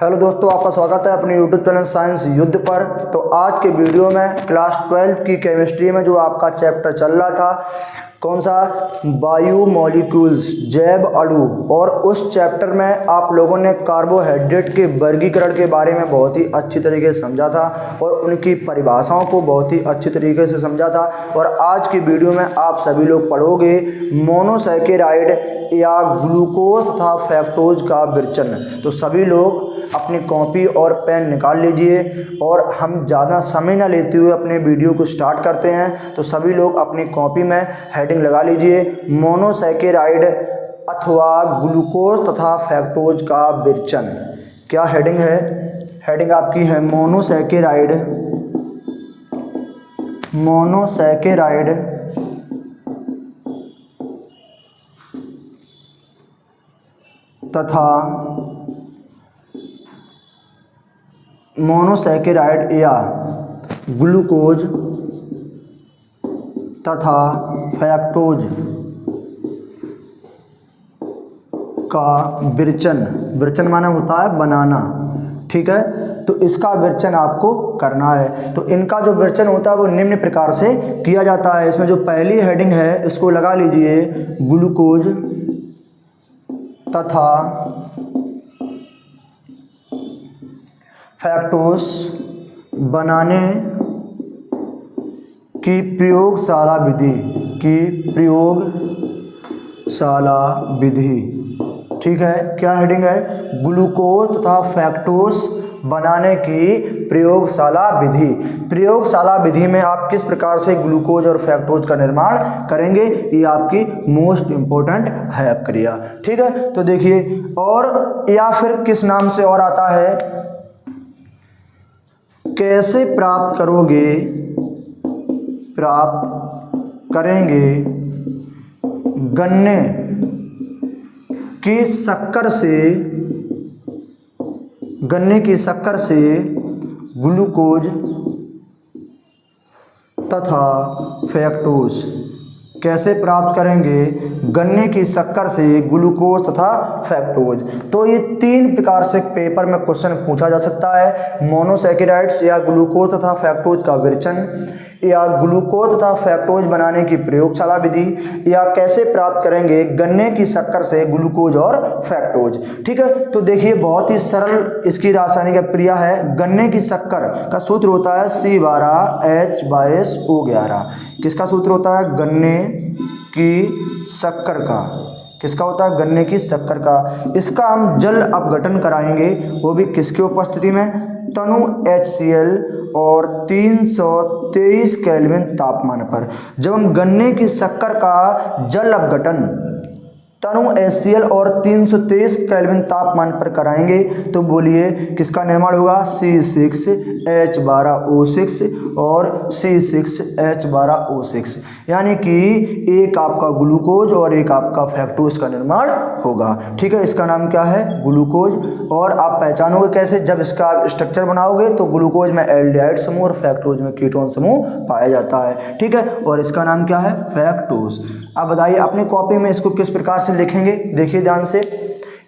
Hello दोस्तों, आपका स्वागत है अपने यूट्यूब चैनल साइंस युद्ध पर। तो आज के वीडियो में क्लास 12th की केमिस्ट्री में जो आपका चैप्टर चल रहा था, कौन सा, बायो मॉलिक्यूल्स, जैव अणु, और उस चैप्टर में आप लोगों ने कार्बोहाइड्रेट के वर्गीकरण के बारे में बहुत ही अच्छी तरीके से समझा था और उनकी परिभाषाओं को बहुत ही अच्छी तरीके से समझा था। और आज की वीडियो में आप सभी लोग पढ़ोगे मोनोसैकेराइड या ग्लूकोज तथा फ्रक्टोज का विरचन। तो सभी लोग अपनी कॉपी और पेन निकाल लीजिए और हम ज़्यादा समय न लेते हुए अपने वीडियो को स्टार्ट करते हैं। तो सभी लोग अपनी कॉपी में हेडिंग लगा लीजिए, मोनोसैकेराइड अथवा ग्लूकोज तथा फ्रक्टोज का विरचन। क्या हेडिंग है? हेडिंग आपकी है मोनोसैकेराइड तथा मोनोसैकेराइड या ग्लूकोज तथा फ्रक्टोज का विरचन। विरचन माने होता है बनाना, ठीक है। तो इसका विरचन आपको करना है। तो इनका जो विरचन होता है वो निम्न प्रकार से किया जाता है। इसमें जो पहली हेडिंग है इसको लगा लीजिए, ग्लूकोज तथा फ्रक्टोज बनाने की प्रयोगशाला विधि, ठीक है। क्या हेडिंग है? ग्लूकोज तथा फ्रक्टोज बनाने की प्रयोगशाला विधि। प्रयोगशाला विधि में आप किस प्रकार से ग्लूकोज और फ्रक्टोज का निर्माण करेंगे, ये आपकी मोस्ट इंपॉर्टेंट है अब क्रिया, ठीक है। तो देखिए, और या फिर किस नाम से और आता है, कैसे प्राप्त करेंगे गन्ने की शक्कर से ग्लूकोज तथा फ्रक्टोज। कैसे प्राप्त करेंगे गन्ने की शक्कर से ग्लूकोज तथा फ्रक्टोज। तो ये तीन प्रकार से पेपर में क्वेश्चन पूछा जा सकता है, मोनोसैकेराइड्स या ग्लूकोज तथा फ्रक्टोज का विरचन, या ग्लूकोज तथा फ्रक्टोज बनाने की प्रयोगशाला विधि, या कैसे प्राप्त करेंगे गन्ने की शक्कर से ग्लूकोज और फ्रक्टोज, ठीक है। तो देखिए, बहुत ही सरल इसकी रासायनिक अभिक्रिया है। गन्ने की शक्कर का सूत्र होता है C12H22O11। किसका सूत्र होता है? गन्ने की शक्कर का। किसका होता है? गन्ने की शक्कर का। इसका हम जल अपघटन कराएंगे, वो भी किसकी उपस्थिति में? तनु HCl और 323 केल्विन तापमान पर। जब हम गन्ने की शक्कर का जल अपघटन तनु HCl और 323 केल्विन तापमान पर कराएंगे तो बोलिए किसका निर्माण होगा? C6H12O6 और C6H12O6, यानी कि एक आपका ग्लूकोज और एक आपका फ्रक्टोज का निर्माण होगा, ठीक है। इसका नाम क्या है? ग्लूकोज। और आप पहचानोगे कैसे? जब इसका स्ट्रक्चर बनाओगे तो ग्लूकोज में एल्डिहाइड समूह और फ्रक्टोज में कीटोन समूह पाया जाता है, ठीक है। और इसका नाम क्या है? फ्रक्टोज। अब बताइए अपनी कॉपी में इसको किस प्रकार से लिखेंगे, देखिए ध्यान से।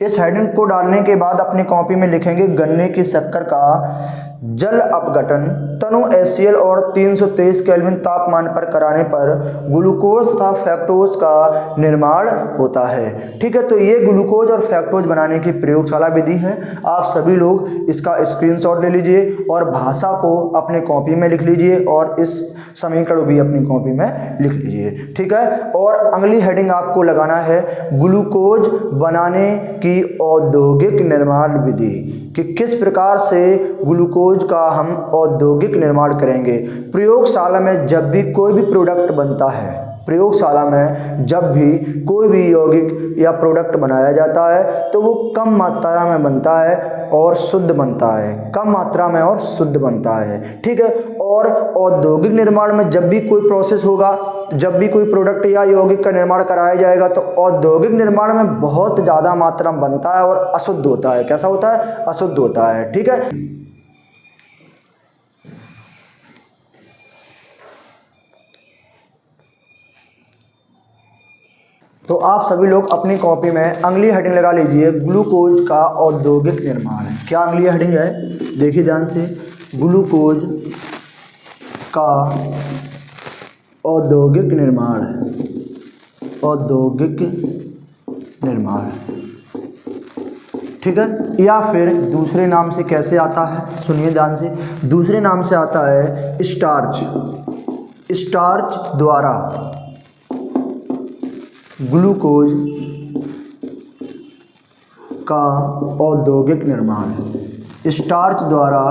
इस हेडिंग को डालने के बाद अपनी कॉपी में लिखेंगे, गन्ने की शक्कर का जल अपघटन तनु HCl और 323 केल्विन तापमान पर कराने पर ग्लूकोज तथा फ्रक्टोज का निर्माण होता है, ठीक है। तो ये ग्लूकोज और फ्रक्टोज बनाने की प्रयोगशाला विधि है। आप सभी लोग इसका स्क्रीनशॉट ले लीजिए और भाषा को अपने कॉपी में लिख लीजिए और इस समीकरण भी अपनी कॉपी में लिख लीजिए, ठीक है। और अगली हेडिंग आपको लगाना है, ग्लूकोज बनाने की औद्योगिक निर्माण विधि, कि किस प्रकार से ग्लूकोज का हम औद्योगिक निर्माण करेंगे। प्रयोगशाला में जब भी कोई भी प्रोडक्ट बनता है, प्रयोगशाला में जब भी कोई भी यौगिक या प्रोडक्ट बनाया जाता है तो वो कम मात्रा में बनता है और शुद्ध बनता है, कम मात्रा में और शुद्ध बनता है, ठीक है। और औद्योगिक निर्माण में जब भी कोई प्रोसेस होगा, जब भी कोई प्रोडक्ट या यौगिक का निर्माण कराया जाएगा तो औद्योगिक निर्माण में बहुत ज़्यादा मात्रा में बनता है और अशुद्ध होता है। कैसा होता है? अशुद्ध होता है, ठीक है। तो तो आप सभी लोग अपनी कॉपी में अगली हेडिंग लगा लीजिए, ग्लूकोज का औद्योगिक निर्माण। क्या अगली हेडिंग है, देखिए ध्यान से, ग्लूकोज का औद्योगिक निर्माण, औद्योगिक निर्माण, ठीक है। या फिर दूसरे नाम से कैसे आता है, सुनिए ध्यान से, दूसरे नाम से आता है स्टार्च, स्टार्च द्वारा ग्लूकोज का औद्योगिक निर्माण, स्टार्च द्वारा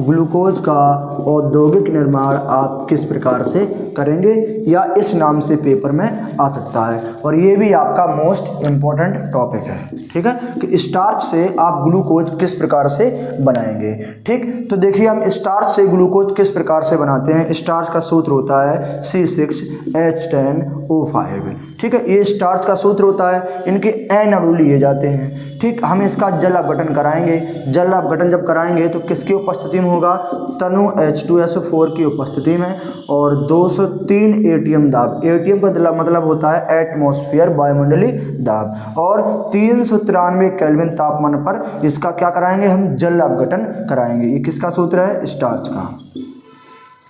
ग्लूकोज का औद्योगिक निर्माण आप किस प्रकार से करेंगे, या इस नाम से पेपर में आ सकता है। और ये भी आपका मोस्ट इम्पॉर्टेंट टॉपिक है, ठीक है, कि स्टार्च से आप ग्लूकोज किस प्रकार से बनाएंगे। ठीक, तो देखिए हम स्टार्च से ग्लूकोज किस प्रकार से बनाते हैं। स्टार्च का सूत्र होता है C6H10O5, ठीक है, ये स्टार्च का सूत्र होता है। इनके N अणु लिए जाते हैं। ठीक, हम इसका जल अपघटन कराएंगे। जल अपघटन जब कराएंगे तो किसकी उपस्थिति में होगा, तनु H2SO4 की उपस्थिति में, और 203 एटीएम दाब, एटीएम का मतलब होता है एटमॉस्फेयर, वायुमंडलीय दाब, और 393 केल्विन तापमान पर इसका क्या कराएंगे, हम जल अपघटन कराएंगे। ये किसका सूत्र है, स्टार्च का।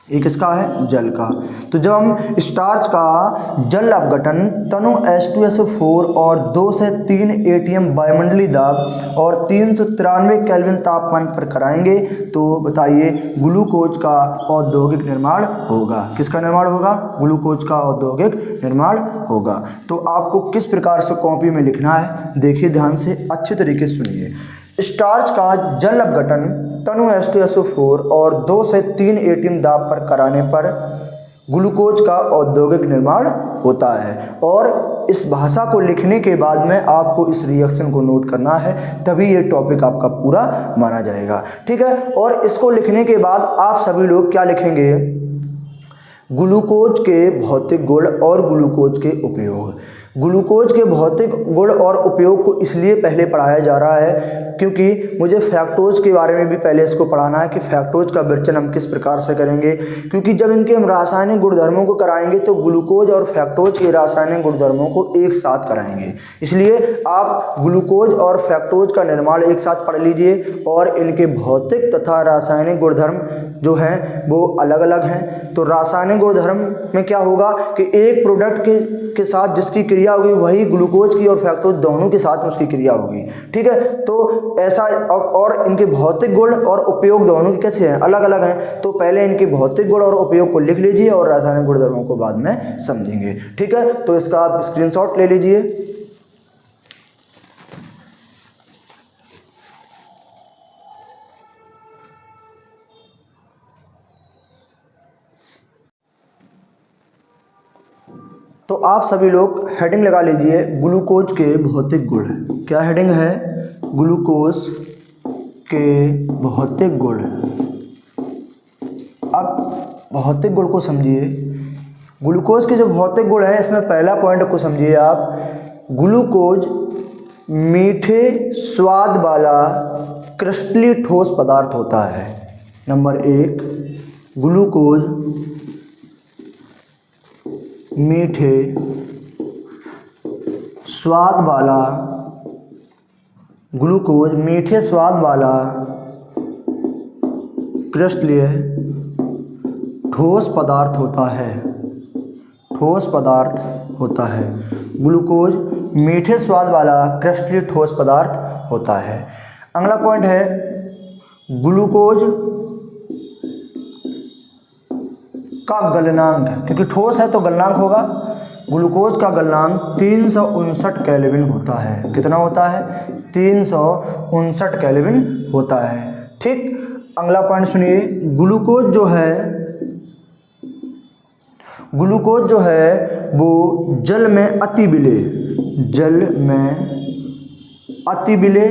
ये किसका है, जल का। तो जब हम स्टार्च का जल अपघटन तनु H2SO4 और 2 से 3 एटीएम वायुमंडलीय दाब और 393 केल्विन तापमान पर कराएंगे तो बताइए ग्लूकोज का औद्योगिक निर्माण होगा। किसका निर्माण होगा, ग्लूकोज का औद्योगिक निर्माण होगा। तो आपको किस प्रकार से कॉपी में लिखना है, देखिए ध्यान से, अच्छे तरीके से सुनिए। स्टार्च का जल अपघटन तनु H2SO4 और 2 से 3 एटीएम दाब पर कराने पर ग्लूकोज का औद्योगिक निर्माण होता है। और इस भाषा को लिखने के बाद में आपको इस रिएक्शन को नोट करना है, तभी ये टॉपिक आपका पूरा माना जाएगा। ठीक है, और इसको लिखने के बाद आप सभी लोग क्या लिखेंगे, ग्लूकोज के भौतिक गुण और ग्लूकोज के उपयोग। ग्लूकोज के भौतिक गुण और उपयोग को इसलिए पहले पढ़ाया जा रहा है क्योंकि मुझे फैक्टोज के बारे में भी पहले इसको पढ़ाना है कि फैक्टोज का विरचन हम किस प्रकार से करेंगे, क्योंकि जब इनके हम रासायनिक गुणधर्मों को कराएंगे तो ग्लूकोज और फैक्टोज के रासायनिक गुणधर्मों को एक साथ कराएंगे। इसलिए आप ग्लूकोज और फैक्टोज का निर्माण एक साथ पढ़ लीजिए, और इनके भौतिक तथा रासायनिक गुणधर्म जो हैं वो अलग अलग हैं। तो रासायनिक गुणधर्म में क्या होगा कि एक प्रोडक्ट के साथ जिसकी क्रिया होगी वही ग्लूकोज की और फैक्टोज दोनों के साथ में उसकी क्रिया होगी। ठीक है, तो ऐसा, और इनके भौतिक गुण और उपयोग दोनों के कैसे हैं, अलग अलग हैं। तो पहले इनके भौतिक गुण और उपयोग को लिख लीजिए और रासायनिक गुणधर्मों को बाद में समझेंगे। ठीक है, तो इसका आप स्क्रीनशॉट ले लीजिए। तो आप सभी लोग हेडिंग लगा लीजिए, ग्लूकोज के भौतिक गुण। क्या हेडिंग है, ग्लूकोज के भौतिक गुण। अब भौतिक गुण को समझिए। ग्लूकोज के जो भौतिक गुण है इसमें पहला पॉइंट को समझिए आप, ग्लूकोज मीठे स्वाद वाला क्रिस्टलीय ठोस पदार्थ होता है। नंबर 1, ग्लूकोज मीठे स्वाद वाला, ग्लूकोज मीठे स्वाद वाला क्रिस्टलीय ठोस पदार्थ होता है, ठोस पदार्थ होता है। ग्लूकोज मीठे स्वाद वाला क्रिस्टलीय ठोस पदार्थ होता है। अगला पॉइंट है, ग्लूकोज का गलनांक, क्योंकि ठोस है तो गलनांक होगा। ग्लूकोज का गलनांक 359 केल्विन होता है। कितना होता है, 359 केल्विन होता है। ठीक, अगला पॉइंट सुनिए, ग्लूकोज जो है वो जल में अति विलेय, जल में अति विलेय,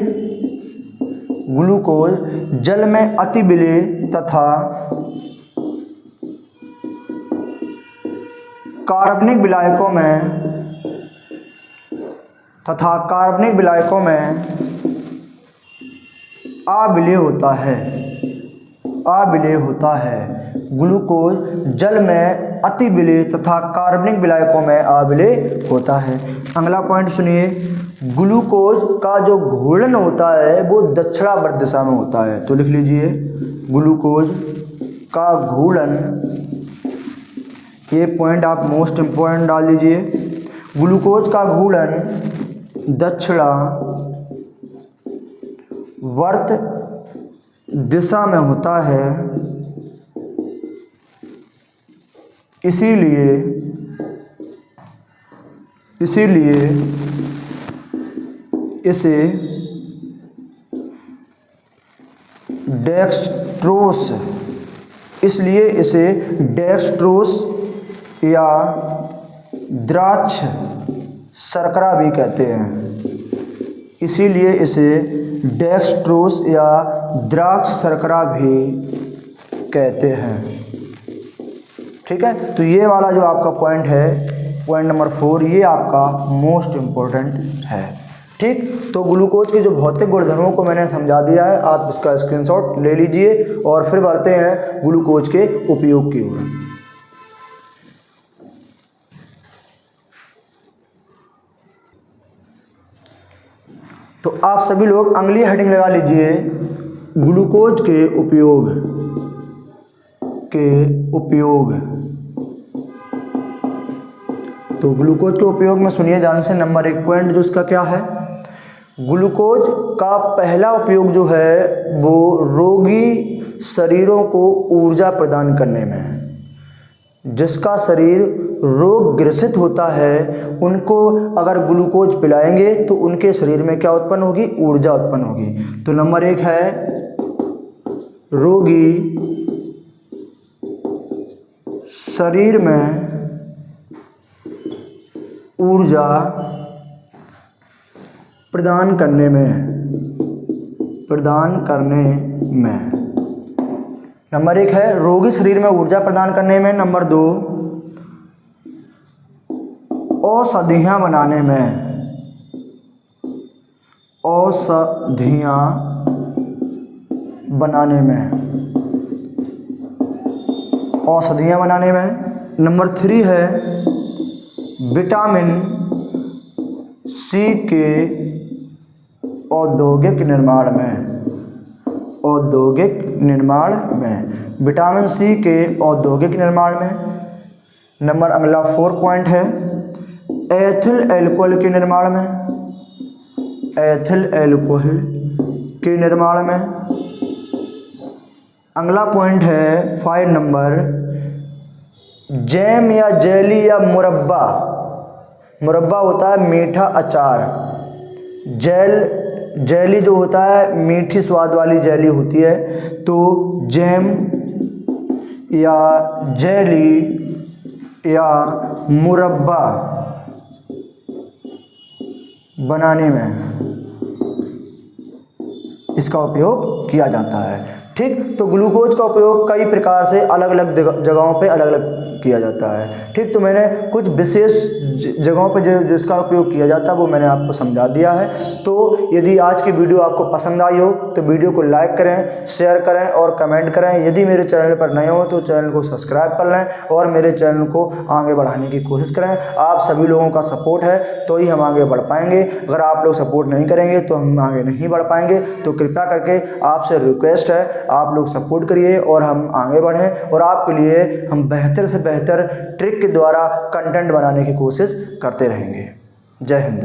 ग्लूकोज जल में अति विलेय तथा कार्बनिक विलायकों में अविलेय होता है, अविलेय होता है। ग्लूकोज जल में अति विलेय तथा कार्बनिक विलायकों में अविलेय होता है। अगला पॉइंट सुनिए, ग्लूकोज का जो घूर्णन होता है वो दक्षिणावर्त दिशा में होता है। तो लिख लीजिए, ग्लूकोज का घूर्णन, ये पॉइंट आप मोस्ट इम्पोर्टेंट डाल दीजिए। ग्लूकोज का घूर्णन दक्षिणावर्त दिशा में होता है, इसीलिए इसे डेक्सट्रोस या द्राक्ष शर्करा भी कहते हैं। इसीलिए इसे डेक्सट्रोस या द्राक्ष शर्करा भी कहते हैं। ठीक है, तो ये वाला जो आपका पॉइंट है, पॉइंट नंबर 4, ये आपका मोस्ट इम्पोर्टेंट है। ठीक, तो ग्लूकोज के जो भौतिक गुणधर्मों को मैंने समझा दिया है, आप इसका स्क्रीनशॉट ले लीजिए और फिर बढ़ते हैं ग्लूकोज के उपयोग की ओर। तो आप सभी लोग अगली हेडिंग लगा लीजिए, ग्लूकोज के उपयोग। तो ग्लूकोज के उपयोग में सुनिए ध्यान से, नंबर 1 पॉइंट जो इसका क्या है, ग्लूकोज का पहला उपयोग जो है वो रोगी शरीरों को ऊर्जा प्रदान करने में है। जिसका शरीर रोग ग्रसित होता है उनको अगर ग्लूकोज पिलाएंगे तो उनके शरीर में क्या उत्पन्न होगी, ऊर्जा उत्पन्न होगी। तो नंबर 1 है रोगी शरीर में ऊर्जा प्रदान करने में। नंबर 1 है रोगी शरीर में ऊर्जा प्रदान करने में। नंबर 2 औषधियाँ बनाने में। नंबर 3 है विटामिन सी के औद्योगिक निर्माण में। विटामिन सी के औद्योगिक निर्माण में। नंबर अगला 4 पॉइंट है एथिल अल्कोहल के निर्माण में। अगला पॉइंट है 5 नंबर जैम या जेली या मुरब्बा होता है मीठा अचार। जेली जो होता है मीठी स्वाद वाली जेली होती है। तो जैम या जेली या मुरब्बा बनाने में इसका उपयोग किया जाता है। ठीक, तो ग्लूकोज का उपयोग कई प्रकार से अलग अलग जगहों पे अलग अलग किया जाता है। ठीक, तो मैंने कुछ विशेष जगहों पे जिसका उपयोग किया जाता है वो मैंने आपको समझा दिया है। तो यदि आज की वीडियो आपको पसंद आई हो तो वीडियो को लाइक करें, शेयर करें और कमेंट करें। यदि मेरे चैनल पर नए हो तो चैनल को सब्सक्राइब कर लें और मेरे चैनल को आगे बढ़ाने की कोशिश करें। आप सभी लोगों का सपोर्ट है तो ही हम आगे बढ़ पाएंगे। अगर आप लोग सपोर्ट नहीं करेंगे तो हम आगे नहीं बढ़ पाएंगे। तो कृपया करके आपसे रिक्वेस्ट है, आप लोग सपोर्ट करिए और हम आगे बढ़ें और आपके लिए हम बेहतर से बेहतर ट्रिक के द्वारा कंटेंट बनाने की कोशिश करते रहेंगे। जय हिंद।